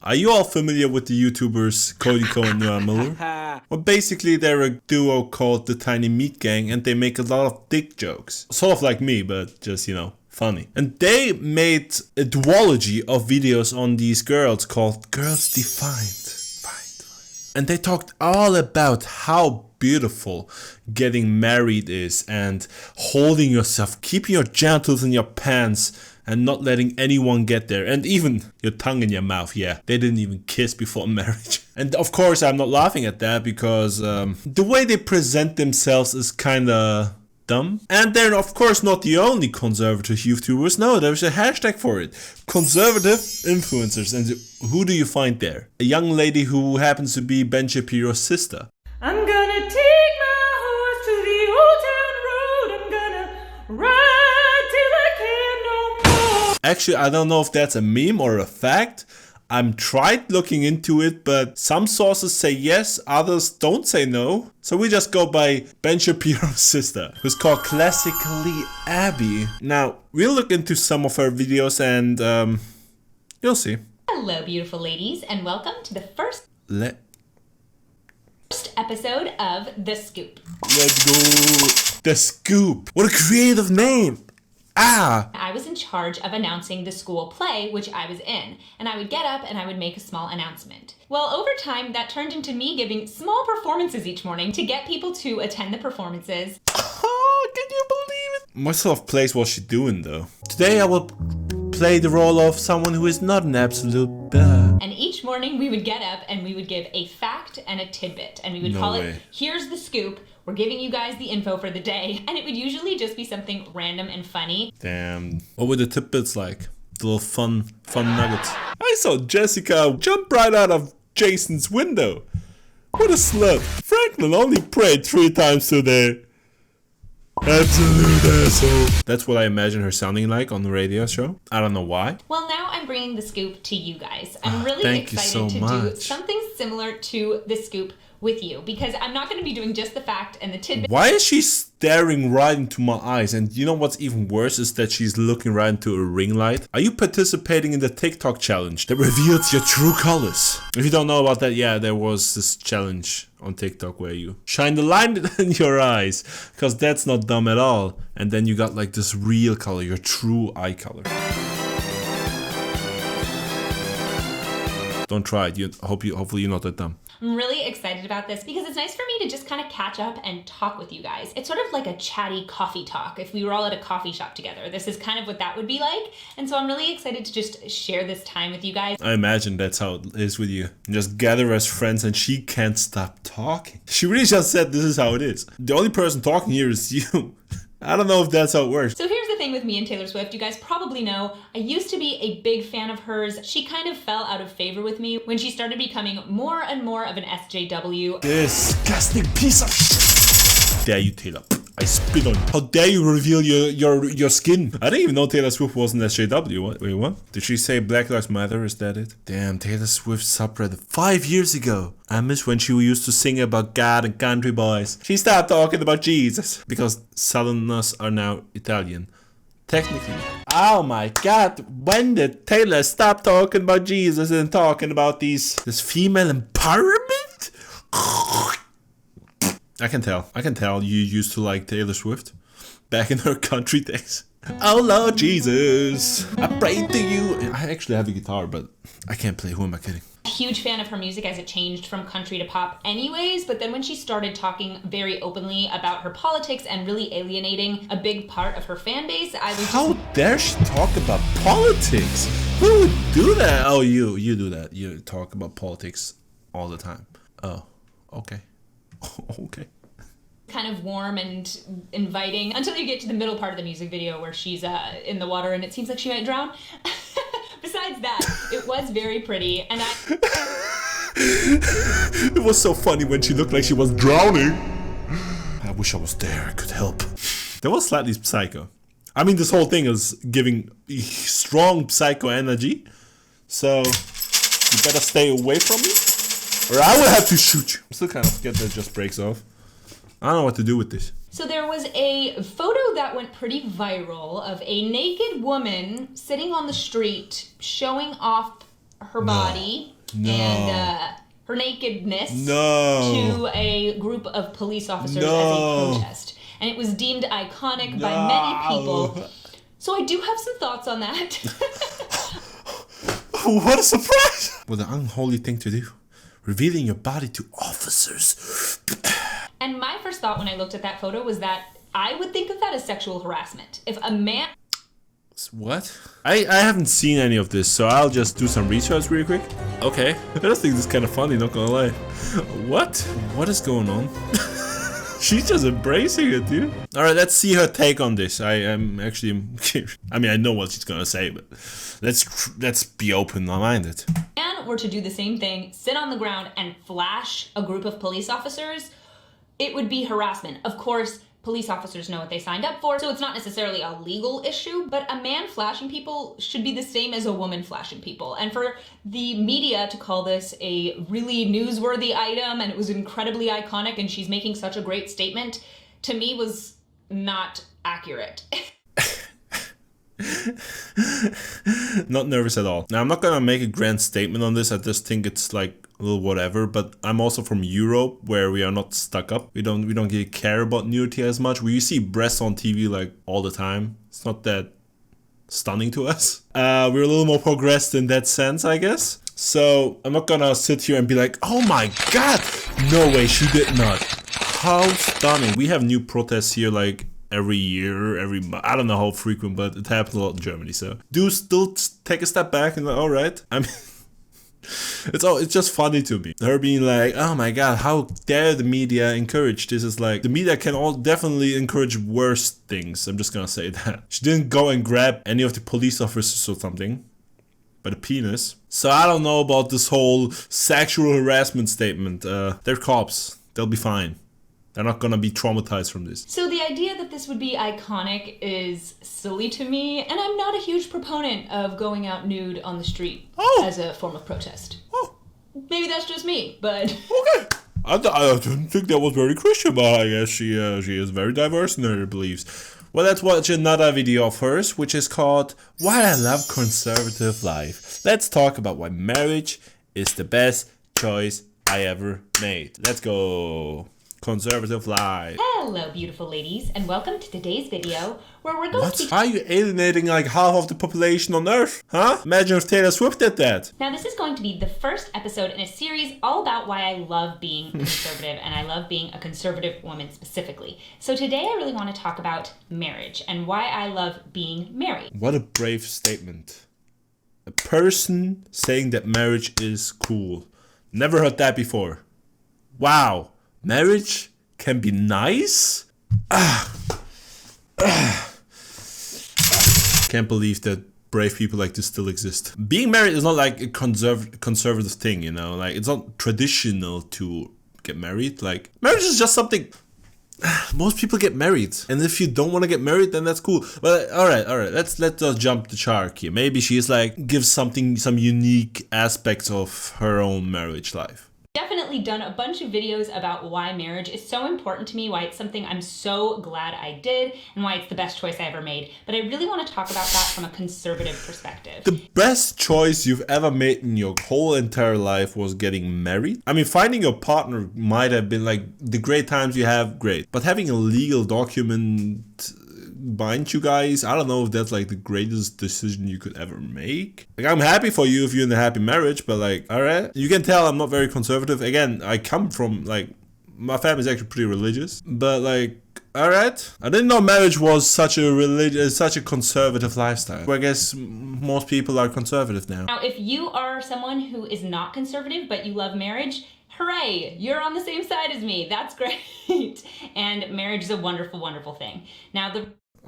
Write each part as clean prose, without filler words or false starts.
Are you all familiar with the YouTubers Cody Ko Noel Miller? Well, basically they're a duo called the Tiny Meat Gang, and they make a lot of dick jokes. Sort of like me, but just, funny. And they made a duology of videos on these girls called Girls Defined. And they talked all about how beautiful getting married is and holding yourself, keeping your genitals in your pants and not letting anyone get there. And even your tongue in your mouth, yeah. They didn't even kiss before marriage. And of course I'm not laughing at that because the way they present themselves is kinda dumb. And they're of course not the only conservative YouTubers. No, there's a hashtag for it. Conservative influencers. And who do you find there? A young lady who happens to be Ben Shapiro's sister. I'm gonna take my horse to the old town road. I'm gonna ride till I can't no more. Actually, I don't know if that's a meme or a fact. I'm tried looking into it, but some sources say yes, others don't say no. So we just go by Ben Shapiro's sister, who's called Classically Abby. Now, we'll look into some of her videos and you'll see. Hello, beautiful ladies, and welcome to the first episode of The Scoop. Let's go. The Scoop. What a creative name. I was in charge of announcing the school play, which I was in, and I would get up and I would make a small announcement. Well, over time, that turned into me giving small performances each morning to get people to attend the performances. Oh, can you believe it? What sort of plays was she doing, though? Today I will play the role of someone who is not an absolute blah. And each morning we would get up and we would give a fact and a tidbit, and we would call it, Here's the Scoop. We're giving you guys the info for the day, and it would usually just be something random and funny. Damn. What were the tidbits like? The little fun nuggets. I saw Jessica jump right out of Jason's window. What a slut. Franklin only prayed 3 times today. Absolute asshole. That's what I imagine her sounding like on the radio show. I don't know why. Well, now I'm bringing the scoop to you guys. I'm really excited to do something similar to the scoop with you, because I'm not going to be doing just the fact and the tidbit. Why is she staring right into my eyes? And you know what's even worse is that she's looking right into a ring light. Are you participating in the TikTok challenge that reveals your true colors? If you don't know about that, yeah, there was this challenge on TikTok where you shine the light in your eyes, because that's not dumb at all. And then you got like this real color, your true eye color. Don't try it. Hopefully you're not that dumb. I'm really excited about this because it's nice for me to just kind of catch up and talk with you guys. It's sort of like a chatty coffee talk. If we were all at a coffee shop together, this is kind of what that would be like. And so I'm really excited to just share this time with you guys. I imagine that's how it is with you. Just gather as friends and she can't stop talking. She really just said this is how it is. The only person talking here is you. I don't know if that's how it works. So here's the thing with me and Taylor Swift. You guys probably know I used to be a big fan of hers. She kind of fell out of favor with me when she started becoming more and more of an SJW. Disgusting piece of shit. Dare you, Taylor? I spit on you. How dare you reveal your skin? I didn't even know Taylor Swift was an SJW. Wait, what? Did she say Black Lives Matter? Is that it? Damn, Taylor Swift subreddit 5 years ago. I miss when she used to sing about God and country boys. She stopped talking about Jesus because Southerners are now Italian. Technically. Oh my God, when did Taylor stop talking about Jesus and talking about this female empowerment? I can tell you used to like Taylor Swift back in her country days. Oh Lord Jesus, I pray to you. I actually have a guitar, but I can't play. Who am I kidding? Huge fan of her music as it changed from country to pop anyways, but then when she started talking very openly about her politics and really alienating a big part of her fan base, I was How dare she talk about politics? Who would do that? Oh, you do that. You talk about politics all the time. Oh, okay. Okay. Kind of warm and inviting until you get to the middle part of the music video where she's in the water and it seems like she might drown. Besides that, it was very pretty, and It was so funny when she looked like she was drowning. I wish I was there, I could help. That was slightly psycho. I mean, this whole thing is giving strong psycho energy, so you better stay away from me, or I will have to shoot you. I'm still kind of scared that it just breaks off. I don't know what to do with this. So there was a photo that went pretty viral of a naked woman sitting on the street showing off her body and her nakedness to a group of police officers as a protest. And it was deemed iconic by many people. So I do have some thoughts on that. What a surprise! What an unholy thing to do. Revealing your body to officers. And my first thought when I looked at that photo was that I would think of that as sexual harassment. If a man... What? I haven't seen any of this, so I'll just do some research real quick. Okay. I just think this is kind of funny, not gonna lie. What? What is going on? She's just embracing it, dude. Alright, let's see her take on this. I am actually... I mean, I know what she's gonna say, but... Let's be open-minded. Man were to do the same thing, sit on the ground and flash a group of police officers, it would be harassment. Of course, police officers know what they signed up for, so it's not necessarily a legal issue, but a man flashing people should be the same as a woman flashing people. And for the media to call this a really newsworthy item and it was incredibly iconic and she's making such a great statement, to me was not accurate. Not nervous at all. Now, I'm not gonna make a grand statement on this. I just think it's like a little whatever. But I'm also from Europe, where we are not stuck up. We don't really care about nudity as much. We see breasts on TV like all the time. It's not that stunning to us. We're a little more progressed in that sense, I guess. So I'm not gonna sit here and be like, oh my god, no way, she did not. How stunning. We have new protests here like every year, every month. I don't know how frequent, but it happens a lot in Germany. So do still take a step back and like, all right. I mean, it's just funny to me. Her being like, oh my god, how dare the media encourage this? Is like, the media can all definitely encourage worse things. I'm just gonna say that. She didn't go and grab any of the police officers or something, but a penis. So I don't know about this whole sexual harassment statement. They're cops. They'll be fine. They're not gonna be traumatized from this. So the idea that this would be iconic is silly to me, and I'm not a huge proponent of going out nude on the street as a form of protest. Oh. Maybe that's just me, but... Okay. I didn't think that was very Christian, but I guess she is very diverse in her beliefs. Well, let's watch another video of hers, which is called Why I Love Conservative Life. Let's talk about why marriage is the best choice I ever made. Let's go. Conservative life. Hello, beautiful ladies, and welcome to today's video where we're going to be... Are you alienating like half of the population on Earth? Huh? Imagine if Taylor Swift did that. Now, this is going to be the first episode in a series all about why I love being conservative, and I love being a conservative woman specifically. So today I really want to talk about marriage and why I love being married. What a brave statement. A person saying that marriage is cool. Never heard that before. Wow. Marriage can be nice? Can't believe that brave people like this still exist. Being married is not like a conservative thing, you know? Like, it's not traditional to get married. Like, marriage is just something... Most people get married. And if you don't want to get married, then that's cool. But alright. Let's just jump the shark here. Maybe she's like, gives some unique aspects of her own marriage life. Definitely done a bunch of videos about why marriage is so important to me, why it's something I'm so glad I did, and why it's the best choice I ever made. But I really want to talk about that from a conservative perspective. The best choice you've ever made in your whole entire life was getting married? I mean, finding your partner might have been like the great times you have, great. But having a legal document bind you guys, I don't know if that's like the greatest decision you could ever make. Like, I'm happy for you if you're in a happy marriage, but like, alright. You can tell I'm not very conservative. Again, I come from like, my family's actually pretty religious, but like, alright. I didn't know marriage was such a conservative lifestyle. Well, I guess most people are conservative now. Now, if you are someone who is not conservative, but you love marriage, hooray, you're on the same side as me. That's great. And marriage is a wonderful, wonderful thing. Now,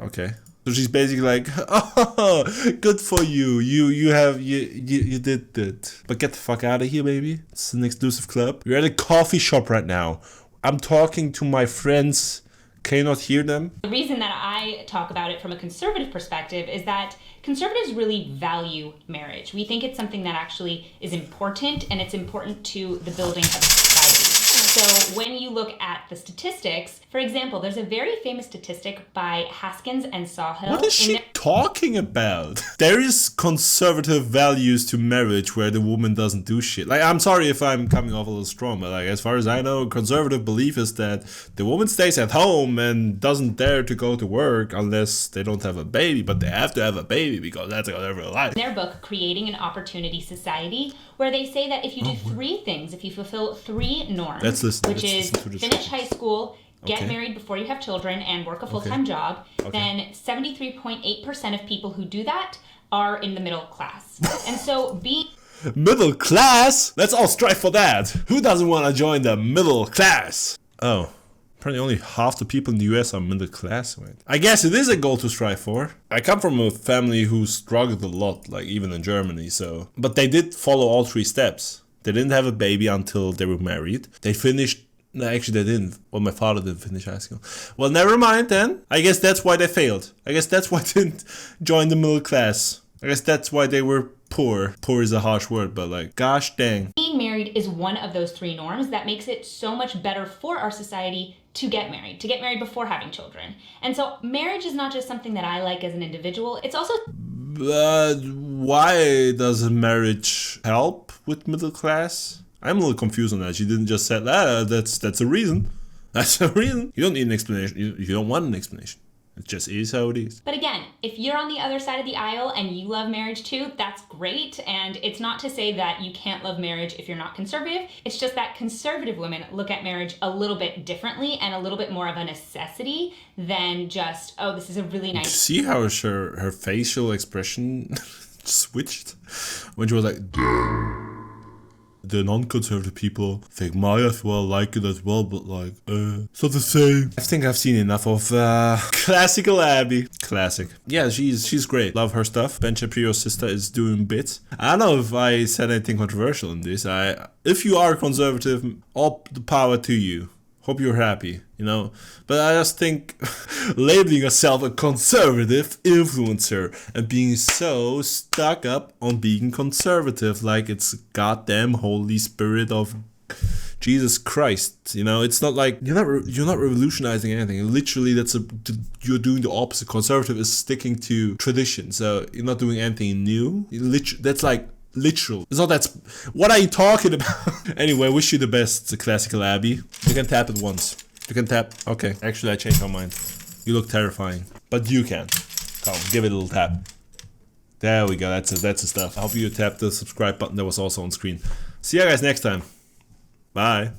Okay. So she's basically like, oh, good for you. You did it. But get the fuck out of here, baby. It's an exclusive club. We're at a coffee shop right now. I'm talking to my friends. Can you not hear them? The reason that I talk about it from a conservative perspective is that conservatives really value marriage. We think it's something that actually is important, and it's important to the building of a society. So when you look at the statistics, for example, there's a very famous statistic by Haskins and Sawhill. What is she talking about? There is conservative values to marriage where the woman doesn't do shit. Like, I'm sorry if I'm coming off a little strong, but like, as far as I know, conservative belief is that the woman stays at home and doesn't dare to go to work unless they don't have a baby, but they have to have a baby because that's their life. In their book, Creating an Opportunity Society, where they say that if you do 3 things, if you fulfill 3 norms, which is finish high school, get married before you have children, and work a full-time job, then 73.8% of people who do that are in the middle class. And so being middle class? Let's all strive for that. Who doesn't want to join the middle class? Oh, apparently only half the people in the US are middle class. Wait. I guess it is a goal to strive for. I come from a family who struggled a lot, like even in Germany, so. But they did follow all 3 steps. They didn't have a baby until they were married. They finished. No, actually they didn't. Well, my father didn't finish high school. Well, never mind then. I guess that's why they failed. I guess that's why they didn't join the middle class. I guess that's why they were poor. Poor is a harsh word, but like, gosh dang. Being married is one of those 3 norms that makes it so much better for our society to get married before having children. And so marriage is not just something that I like as an individual, it's also... But why does marriage help with middle class? I'm a little confused on that. She didn't just say, that's a reason. That's a reason. You don't need an explanation. You don't want an explanation. It just is how it is. But again, if you're on the other side of the aisle and you love marriage too, that's great. And it's not to say that you can't love marriage if you're not conservative. It's just that conservative women look at marriage a little bit differently and a little bit more of a necessity than just, oh, this is a really nice... See how her facial expression switched when she was like... The non-conservative people think my as well like it as well, but like, it's not the same. I think I've seen enough of classical Abby. Classic. Yeah, she's great. Love her stuff. Ben Shapiro's sister is doing bits. I don't know if I said anything controversial in this. If you are conservative, all the power to you. Hope you're happy, you know. But I just think labeling yourself a conservative influencer and being so stuck up on being conservative like it's goddamn Holy Spirit of Jesus Christ, you know. It's not like you're not revolutionizing anything. Literally, you're doing the opposite. Conservative is sticking to tradition, so you're not doing anything new. That's like literal. It's not that. What are you talking about? Anyway, wish you the best, classical Abby. You can tap it once. You can tap. Okay. Actually, I changed my mind. You look terrifying, but you can. Come, give it a little tap. There we go. That's the stuff. I hope you tap the subscribe button that was also on screen. See you guys next time. Bye.